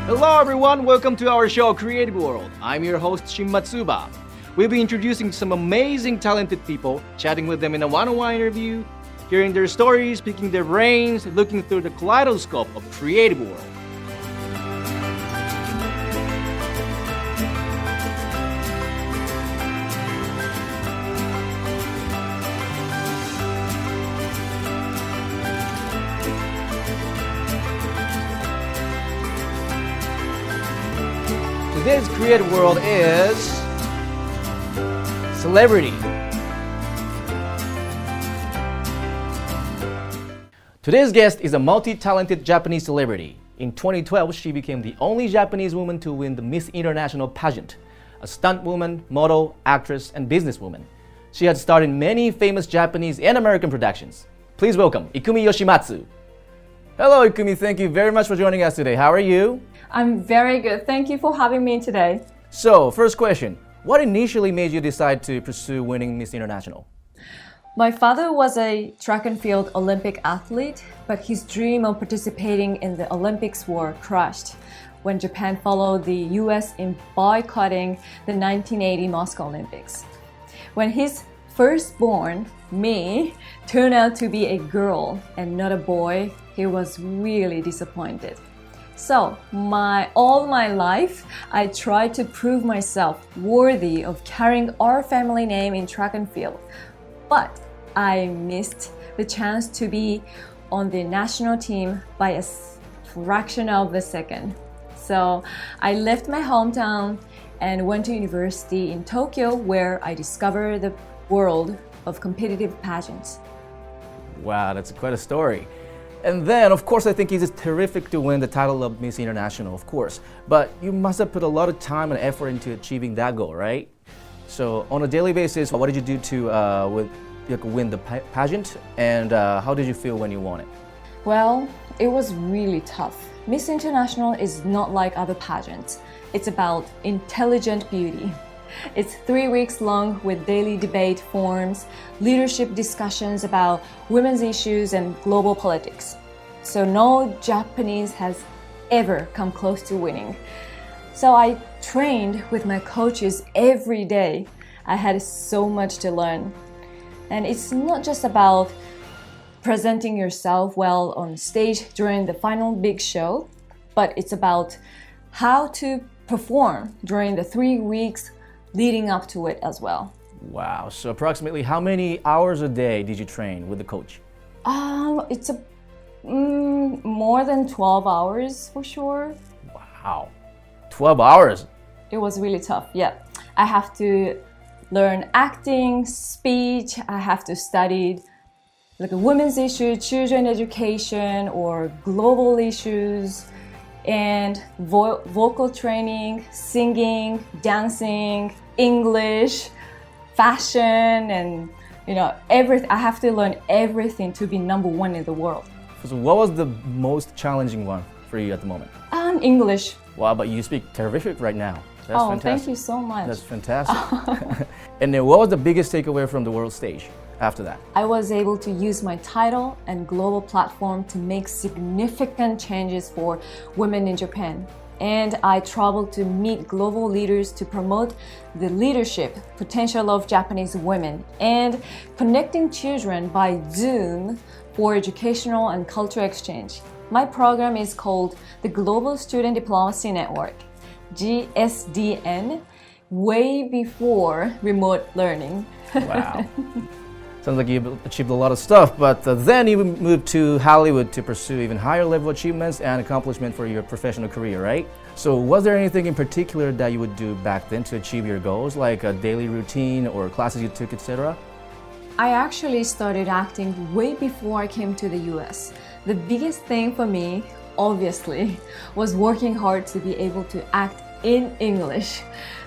Hello everyone, welcome to our show Creative World. I'm your host Yoshimatsu. We'll be introducing some amazing talented people, chatting with them in a one-on-one interview, hearing their stories, picking their brains, looking through the kaleidoscope of Creative World. Today's Creative World is Celebrity. Today's guest is a multi-talented Japanese celebrity. In 2012, she became the only Japanese woman to win the Miss International Pageant, a stunt woman, model, actress, and businesswoman. She has starred in many famous Japanese and American productions. Please welcome Ikumi Yoshimatsu. Hello, Ikumi. Thank you very much for joining us today. How are you? I'm very good. Thank you for having me today. So, first question. What initially made you decide to pursue winning Miss International? My father was a track and field Olympic athlete, but his dream of participating in the Olympics were crushed when Japan followed the US in boycotting the 1980 Moscow Olympics. When his firstborn, me, turned out to be a girl and not a boy, he was really disappointed. So, all my life, I tried to prove myself worthy of carrying our family name in track and field. But I missed the chance to be on the national team by a fraction of a second. So, I left my hometown and went to university in Tokyo, where I discovered the world of competitive pageants. Wow, that's quite a story. And then, of course, I think it's terrific to win the title of Miss International, of course. But you must have put a lot of time and effort into achieving that goal, right? So, on a daily basis, what did you do to win the pageant? And how did you feel when you won it? Well, it was really tough. Miss International is not like other pageants. It's about intelligent beauty. It's 3 weeks long with daily debate forums, leadership discussions about women's issues and global politics. So no Japanese has ever come close to winning. So I trained with my coaches every day. I had so much to learn. And it's not just about presenting yourself well on stage during the final big show, but it's about how to perform during the 3 weeks leading up to it as well. Wow, so approximately how many hours a day did you train with the coach? It's more than 12 hours for sure. Wow, 12 hours? It was really tough, yeah. I have to learn acting, speech, I have to study like a women's issue, children education, or global issues, and vocal training, singing, dancing, English, fashion, and everything. I have to learn everything to be number one in the world. So what was the most challenging one for you at the moment? English. Wow, but you speak terrific right now. That's fantastic. Thank you so much. That's fantastic. And then what was the biggest takeaway from the world stage after that? I was able to use my title and global platform to make significant changes for women in Japan. And I traveled to meet global leaders to promote the leadership potential of Japanese women and connecting children by Zoom for educational and cultural exchange. My program is called the Global Student Diplomacy Network, GSDN, way before remote learning. Wow. Sounds like you achieved a lot of stuff, but then you moved to Hollywood to pursue even higher level achievements and accomplishment for your professional career, right? So was there anything in particular that you would do back then to achieve your goals, like a daily routine or classes you took, etc.? I actually started acting way before I came to the US. The biggest thing for me, obviously, was working hard to be able to act in English.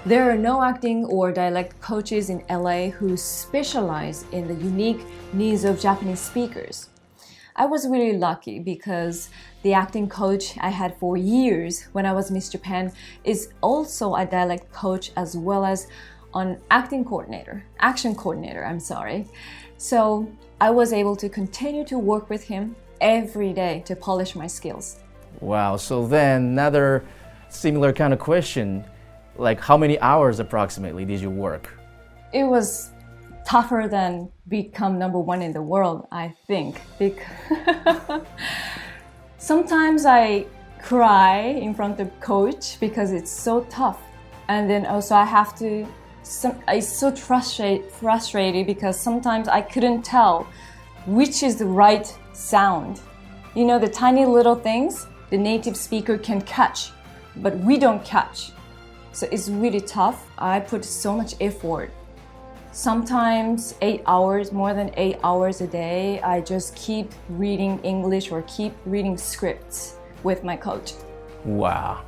There are no acting or dialect coaches in LA who specialize in the unique needs of Japanese speakers. I was really lucky because the acting coach I had for years when I was Miss Japan is also a dialect coach as well as an action coordinator. So I was able to continue to work with him every day to polish my skills. Wow, so then another Similar kind of question, like how many hours approximately did you work? It was tougher than become number one in the world, I think. Sometimes I cry in front of coach because it's so tough. And then also I have to, it's so frustrated because sometimes I couldn't tell which is the right sound. You know, the tiny little things the native speaker can catch, but we don't catch. So it's really tough. I put so much effort. Sometimes 8 hours, more than 8 hours a day, I just keep reading English or keep reading scripts with my coach. Wow,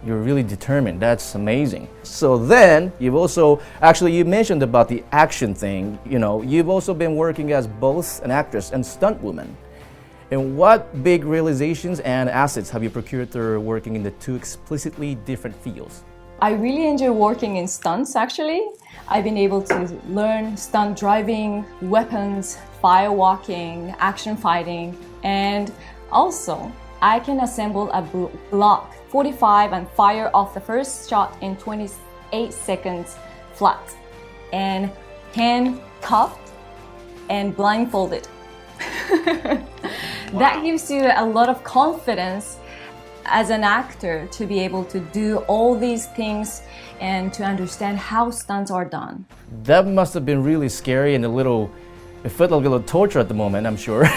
you're really determined. That's amazing. So then you've also, actually you mentioned about the action thing, you know, you've also been working as both an actress and stunt woman. And what big realizations and assets have you procured through working in the two explicitly different fields? I really enjoy working in stunts actually. I've been able to learn stunt driving, weapons, firewalking, action fighting, and also I can assemble a block 45 and fire off the first shot in 28 seconds flat, and handcuffed and blindfolded. Wow. That gives you a lot of confidence as an actor to be able to do all these things and to understand how stunts are done. That must have been really scary and it felt like a little torture at the moment, I'm sure.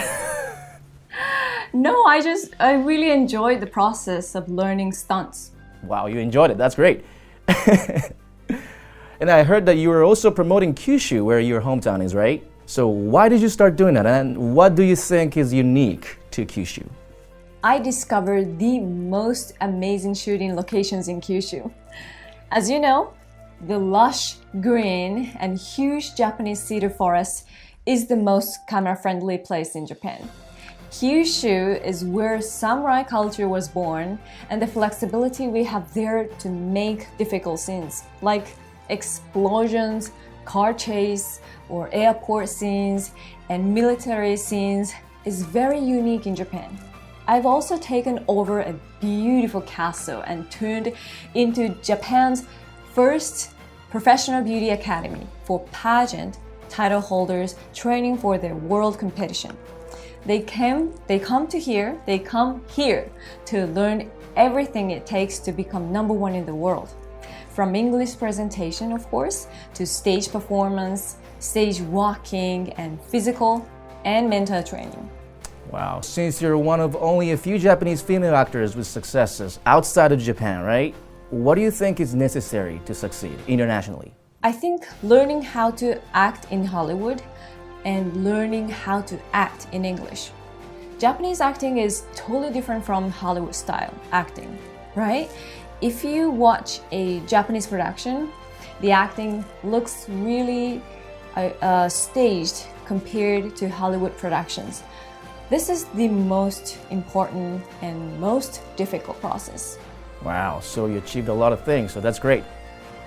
No, I really enjoyed the process of learning stunts. Wow, you enjoyed it. That's great. And I heard that you were also promoting Kyushu, where your hometown is, right? So why did you start doing that, and what do you think is unique to Kyushu? I discovered the most amazing shooting locations in Kyushu. As you know, the lush green and huge Japanese cedar forest is the most camera-friendly place in Japan. Kyushu is where samurai culture was born, and the flexibility we have there to make difficult scenes like explosions, car chase, or airport scenes and military scenes is very unique in Japan. I've also taken over a beautiful castle and turned into Japan's first professional beauty academy for pageant title holders training for their world competition. They come here to learn everything it takes to become number one in the world. From English presentation, of course, to stage performance, stage walking, and physical and mental training. Wow, since you're one of only a few Japanese female actors with successes outside of Japan, right? What do you think is necessary to succeed internationally? I think learning how to act in Hollywood and learning how to act in English. Japanese acting is totally different from Hollywood style acting, right? If you watch a Japanese production, the acting looks really staged compared to Hollywood productions. This is the most important and most difficult process. Wow, so you achieved a lot of things, so that's great.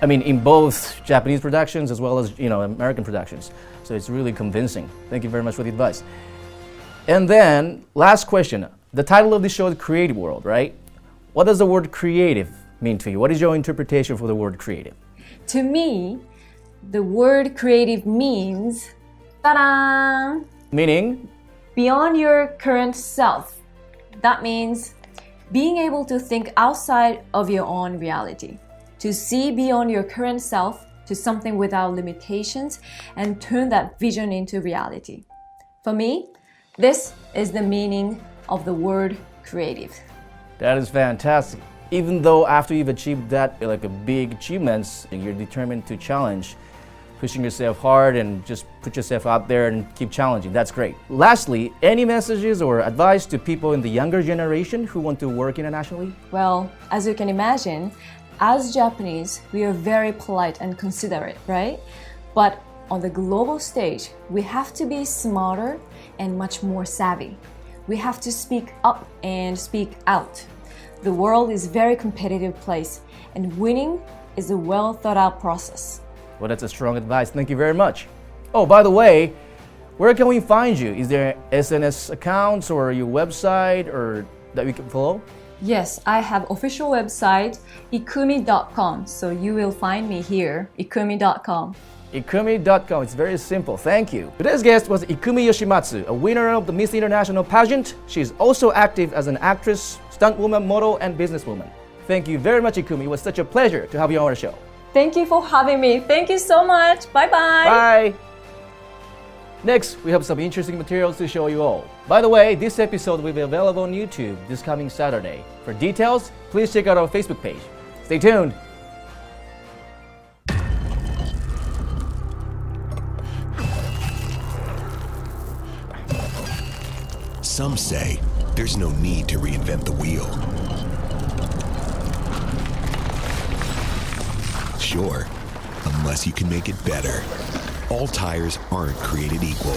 I mean, in both Japanese productions as well as, American productions. So it's really convincing. Thank you very much for the advice. And then, last question. The title of the show is Creative World, right? What does the word creative mean to you? What is your interpretation for the word creative? To me, the word creative means, ta-da! Meaning? Beyond your current self. That means being able to think outside of your own reality, to see beyond your current self to something without limitations and turn that vision into reality. For me, this is the meaning of the word creative. That is fantastic. Even though after you've achieved that, like a big achievements, you're determined to challenge, pushing yourself hard and just put yourself out there and keep challenging. That's great. Lastly, any messages or advice to people in the younger generation who want to work internationally? Well, as you can imagine, as Japanese, we are very polite and considerate, right? But on the global stage, we have to be smarter and much more savvy. We have to speak up and speak out. The world is a very competitive place, and winning is a well thought out process. Well, that's a strong advice. Thank you very much. Oh, by the way, where can we find you? Is there SNS accounts or your website or that we can follow? Yes, I have official website ikumi.com, so you will find me here, ikumi.com. Ikumi.com. It's very simple. Thank you. Today's guest was Ikumi Yoshimatsu, a winner of the Miss International Pageant. She is also active as an actress, stunt woman, model, and businesswoman. Thank you very much, Ikumi. It was such a pleasure to have you on our show. Thank you for having me. Thank you so much. Bye-bye. Bye. Next, we have some interesting materials to show you all. By the way, this episode will be available on YouTube this coming Saturday. For details, please check out our Facebook page. Stay tuned. Some say there's no need to reinvent the wheel. Sure, unless you can make it better. All tires aren't created equal.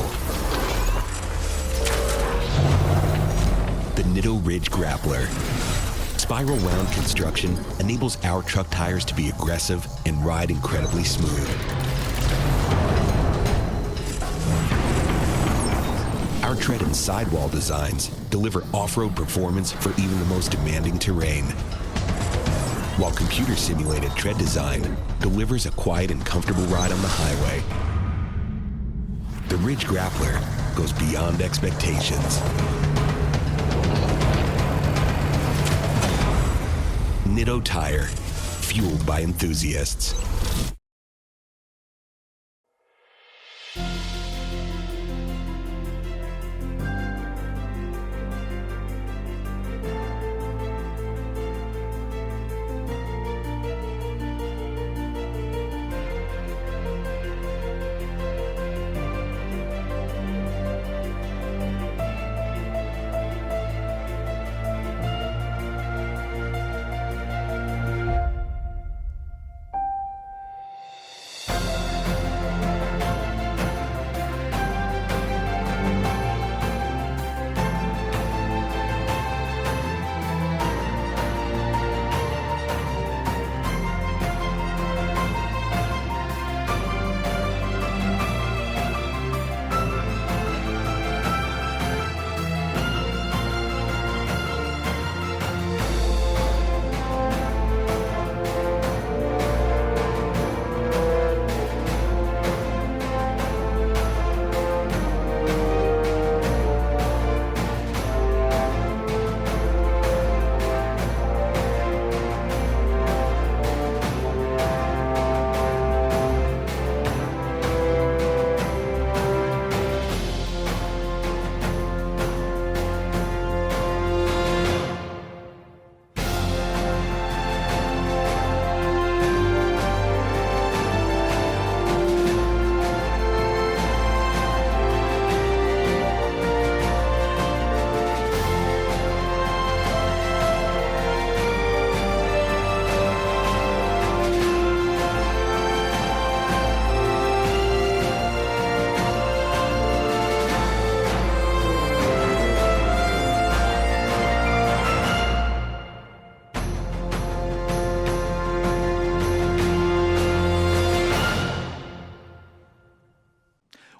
The Nitto Ridge Grappler. Spiral wound construction enables our truck tires to be aggressive and ride incredibly smooth. Our tread and sidewall designs deliver off-road performance for even the most demanding terrain, while computer-simulated tread design delivers a quiet and comfortable ride on the highway. The Ridge Grappler goes beyond expectations. Nitto Tire, fueled by enthusiasts.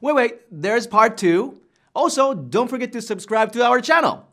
Wait, there's part 2. Also, don't forget to subscribe to our channel.